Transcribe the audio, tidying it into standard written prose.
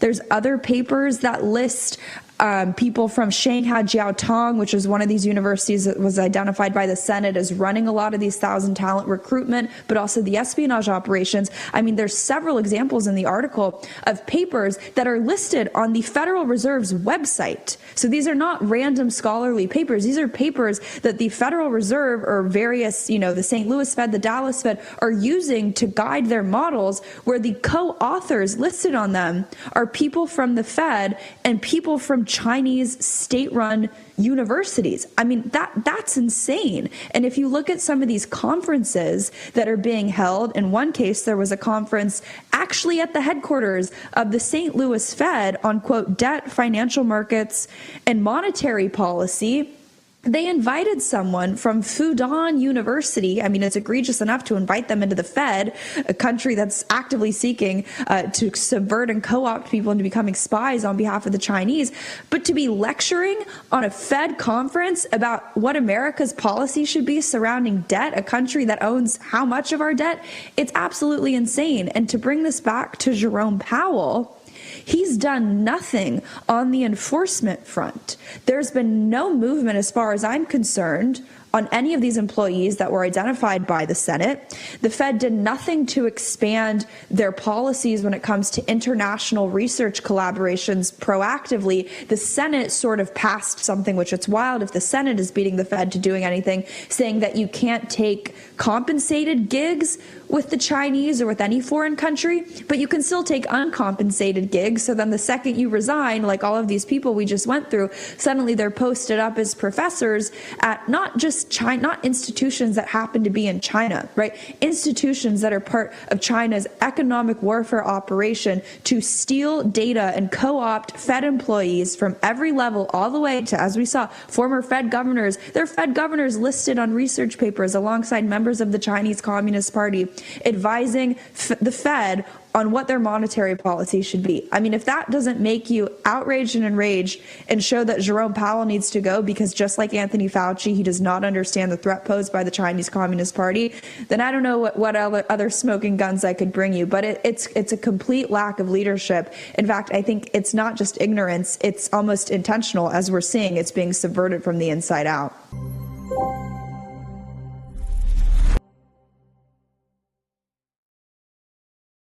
There's other papers that list people from Shanghai Jiaotong, which is one of these universities that was identified by the Senate as running a lot of these 1,000 talent recruitment, but also the espionage operations. I mean, there's several examples in the article of papers that are listed on the Federal Reserve's website. So these are not random scholarly papers. These are papers that the Federal Reserve or various, the St. Louis Fed, the Dallas Fed are using to guide their models, where the co-authors listed on them are people from the Fed and people from Chinese state-run universities. I mean, that's insane. And if you look at some of these conferences that are being held, in one case, there was a conference actually at the headquarters of the St. Louis Fed on, quote, debt, financial markets, and monetary policy. They invited someone from Fudan University. I mean, it's egregious enough to invite them into the Fed, a country that's actively seeking to subvert and co-opt people into becoming spies on behalf of the Chinese. But to be lecturing on a Fed conference about what America's policy should be surrounding debt, a country that owns how much of our debt, it's absolutely insane. And to bring this back to Jerome Powell, he's done nothing on the enforcement front. There's been no movement, as far as I'm concerned, on any of these employees that were identified by the Senate. The Fed did nothing to expand their policies when it comes to international research collaborations proactively. The Senate sort of passed something, which it's wild if the Senate is beating the Fed to doing anything, saying that you can't take compensated gigs with the Chinese or with any foreign country, but you can still take uncompensated gigs. So then the second you resign, like all of these people we just went through, suddenly they're posted up as professors at not just China, not institutions that happen to be in China, right? Institutions that are part of China's economic warfare operation to steal data and co-opt Fed employees from every level, all the way to, as we saw, former Fed governors. There are Fed governors listed on research papers alongside members of the Chinese Communist Party, advising the Fed on what their monetary policy should be. I mean, if that doesn't make you outraged and enraged and show that Jerome Powell needs to go because, just like Anthony Fauci, he does not understand the threat posed by the Chinese Communist Party, then I don't know what other smoking guns I could bring you. But it's a complete lack of leadership. In fact, I think it's not just ignorance, it's almost intentional. As we're seeing, it's being subverted from the inside out.